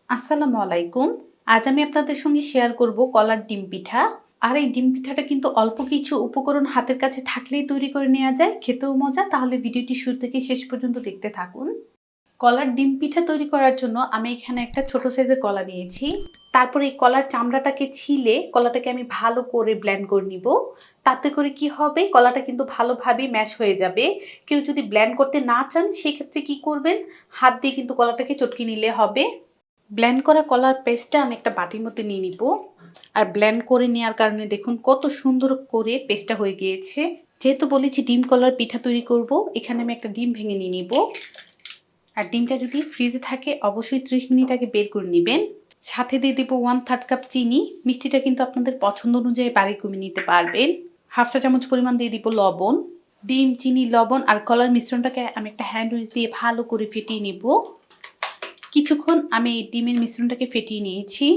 আসসালামু আলাইকুম। আজ আমি আপনাদের সঙ্গে শেয়ার করব কলার ডিম পিঠা। আর এই ডিম পিঠাটা কিন্তু অল্প কিছু উপকরণ হাতের কাছে থাকলেই তৈরি করে নেওয়া যায়, খেতেও মজা। তাহলে ভিডিওটি শুরু থেকে শেষ পর্যন্ত দেখতে থাকুন। কলার ডিম পিঠা তৈরি করার জন্য আমি এখানে একটা ছোট সাইজের কলা নিয়েছি। তারপরে এই কলার চামড়াটাকে ছিলে কলাটাকে আমি ভালো করে ব্লেন্ড করে নিব। তাতে করে কি হবে, কলাটা কিন্তু ভালোভাবে ম্যাশ হয়ে যাবে। কেউ যদি ব্লেন্ড করতে না চান সেক্ষেত্রে কি করবেন, হাত দিয়ে কিন্তু কলাটাকে চটকে নিলে হবে। ব্লেন্ড করা কলার পেস্টটা আমি একটা বাটির মধ্যে নিয়ে নিব। আর ব্লেন্ড করে নেওয়ার কারণে দেখুন কত সুন্দর করে পেস্টটা হয়ে গিয়েছে। যেহেতু বলেছি ডিম কলার পিঠা তৈরি করব, এখানে আমি একটা ডিম ভেঙে নিয়ে নিব। আর ডিমটা যদি ফ্রিজে থাকে অবশ্যই 30 মিনিট আগে বের করে নেবেন। সাথে দিয়ে দেবো 1/3 কাপ চিনি। মিষ্টিটা কিন্তু আপনাদের পছন্দ অনুযায়ী বাড়ি কমিয়ে নিতে পারবেন। হাফ চা চামচ পরিমাণ দিয়ে দিব লবণ। ডিম, চিনি, লবণ আর কলার মিশ্রণটাকে আমি একটা হ্যান্ড উইচ দিয়ে ভালো করে ফেটিয়ে নিব। কিছুক্ষণ আমি এই ডিমের মিশ্রণটাকে ফেটিয়ে নিয়েছি।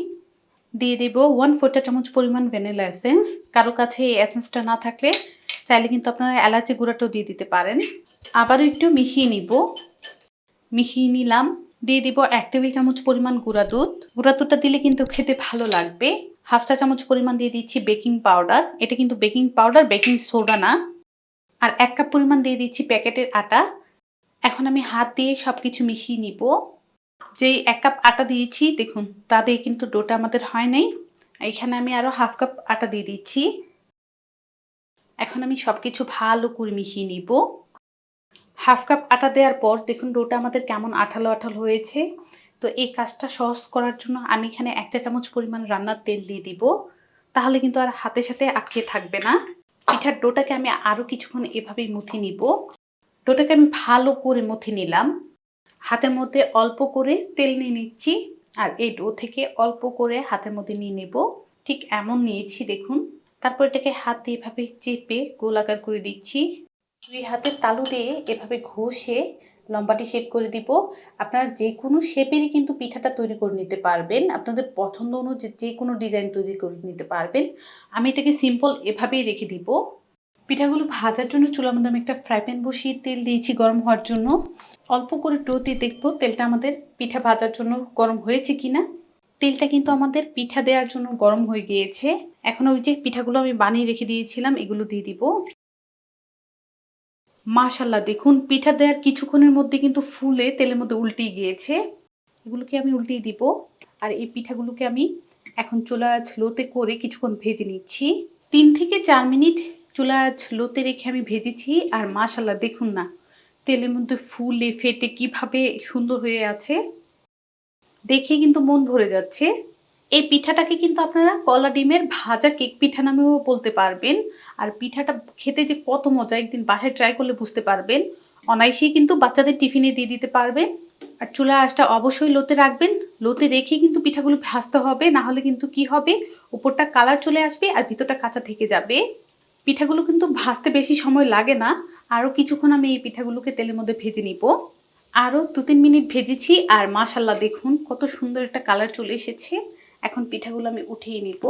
দিয়ে দেব 1/4 চা চামচ পরিমাণ ভ্যানিলা এসেন্স। কারো কাছে এই এসেন্সটা না থাকলে চাইলে কিন্তু আপনারা এলাচি গুঁড়াটাও দিয়ে দিতে পারেন। আবারও একটু মিশিয়ে নিব। মিশিয়ে নিলাম। দিয়ে দিব 1 টেবিল চামচ পরিমাণ গুঁড়া দুধ। গুঁড়া দুধটা দিলে কিন্তু খেতে ভালো লাগবে। হাফ চা চামচ পরিমাণ দিয়ে দিচ্ছি বেকিং পাউডার। এটা কিন্তু বেকিং পাউডার, বেকিং সোডা না। আর 1 কাপ পরিমাণ দিয়ে দিচ্ছি প্যাকেটের আটা। এখন আমি হাত দিয়ে সব কিছু মিশিয়ে নিব। যেই 1 কাপ আটা দিয়েছি দেখুন তা দিয়ে কিন্তু ডোটা আমাদের হয় নাই। এখানে আমি আরও হাফ কাপ আটা দিয়ে দিচ্ছি। এখন আমি সব কিছু ভালো করে মিশিয়ে নিব। হাফ কাপ আটা দেওয়ার পর দেখুন ডোটা আমাদের কেমন আঠালো আঠালো হয়েছে। তো এই কাজটা সহজ করার জন্য আমি এখানে 1 চা চামচ পরিমাণ রান্নার তেল দিয়ে দিব। তাহলে কিন্তু আর হাতের সাথে আটকে থাকবে না। পিঠার ডোটাকে আমি আরও কিছুক্ষণ এভাবেই মুথে নিব। ডোটাকে আমি ভালো করে মুথে নিলাম। হাতের মধ্যে অল্প করে তেল নিয়ে নিচ্ছি। আর এই ডো থেকে অল্প করে হাতের মধ্যে নিয়ে নেব। ঠিক এমন নিয়েছি দেখুন। তারপর এটাকে হাত দিয়ে এভাবে চেপে গোলাকার করে দিচ্ছি। 2 হাতের তালু দিয়ে এভাবে ঘষে লম্বাটি শেপ করে দিব। আপনারা যে কোনো শেপেরই কিন্তু পিঠাটা তৈরি করে নিতে পারবেন। আপনাদের পছন্দ অনুযায়ী যে কোনো ডিজাইন তৈরি করে নিতে পারবেন। আমি এটাকে সিম্পল এভাবেই রেখে দিব। পিঠাগুলো ভাজার জন্য চুলার মধ্যে আমি একটা ফ্রাই প্যান বসিয়ে তেল দিয়েছি গরম হওয়ার জন্য। অল্প করে ডো দিয়ে দেখবো তেলটা আমাদের পিঠা ভাজার জন্য গরম হয়েছে কিনা। তেলটা কিন্তু আমাদের পিঠা দেওয়ার জন্য গরম হয়ে গিয়েছে। এখন ওই যে পিঠাগুলো আমি বানিয়ে রেখে দিয়েছিলাম এগুলো দিয়ে দিব। মাশাআল্লাহ দেখুন পিঠা দেওয়ার কিছুক্ষণের মধ্যে কিন্তু ফুলে তেলের মধ্যে উল্টে গিয়েছে। এগুলোকে আমি উল্টিয়ে দিব। আর এই পিঠাগুলোকে আমি এখন চুলা লোতে করে কিছুক্ষণ ভেজে নিচ্ছি। 3 থেকে 4 মিনিট চুলা লোতে রেখে আমি ভেজেছি। আর মাশাআল্লাহ দেখুন না তেলের মধ্যে ফুলে ফেটে কিভাবে সুন্দর হয়ে আছে, দেখে কিন্তু মন ভরে যাচ্ছে। এই পিঠাটাকে কিন্তু আপনারা কলা ডিমের ভাজা কেক পিঠা নামেও বলতে পারবেন। আর পিঠাটা খেতে যে কত মজা, একদিন বাসায় ট্রাই করলে বুঝতে পারবেন। অনায়াসেই কিন্তু বাচ্চাদের টিফিনে দিয়ে দিতে পারবেন। আর চুলা আঁচটা অবশ্যই লোতে রাখবেন। লোতে রেখে কিন্তু পিঠাগুলো ভাজতে হবে, না হলে কিন্তু কি হবে উপরটা কালার চলে আসবে আর ভিতরটা কাঁচা থেকে যাবে। পিঠাগুলো কিন্তু ভাজতে বেশি সময় লাগে না। আরও কিছুক্ষণ আমি এই পিঠাগুলোকে তেলের মধ্যে ভেজে নিব। আরও 2-3 মিনিট ভেজেছি আর মাশাআল্লাহ দেখুন কত সুন্দর একটা কালার চলে এসেছে। এখন পিঠাগুলো আমি উঠিয়ে নিব।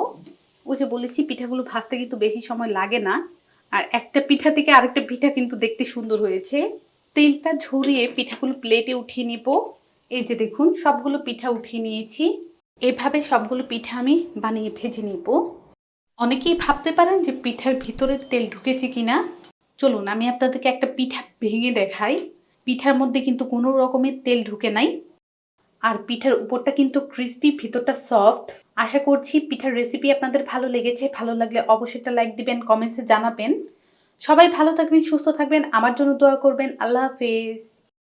ওই যে বলেছি পিঠাগুলো ভাজতে কিন্তু বেশি সময় লাগে না। আর একটা পিঠা থেকে আরেকটা পিঠা কিন্তু দেখতে সুন্দর হয়েছে। তেলটা ঝরিয়ে পিঠাগুলো প্লেটে উঠিয়ে নিব। এই যে দেখুন সবগুলো পিঠা উঠিয়ে নিয়েছি। এভাবে সবগুলো পিঠা আমি বানিয়ে ভেজে নিব। অনেকেই ভাবতে পারেন যে পিঠার ভিতরে তেল ঢুকেছে কিনা। চলুন আমি আপনাদেরকে একটা পিঠা ভেঙে দেখাই। পিঠার মধ্যে কিন্তু কোনো রকমের তেল ঢুকে নাই। আর পিঠার উপরটা কিন্তু ক্রিস্পি, ভিতরটা সফট। আশা করছি পিঠার রেসিপি আপনাদের ভালো লেগেছে। ভালো লাগলে অবশ্যই একটা লাইক দিবেন, কমেন্টসে জানাবেন। সবাই ভালো থাকবেন, সুস্থ থাকবেন, আমার জন্য দোয়া করবেন। আল্লাহ হাফেজ।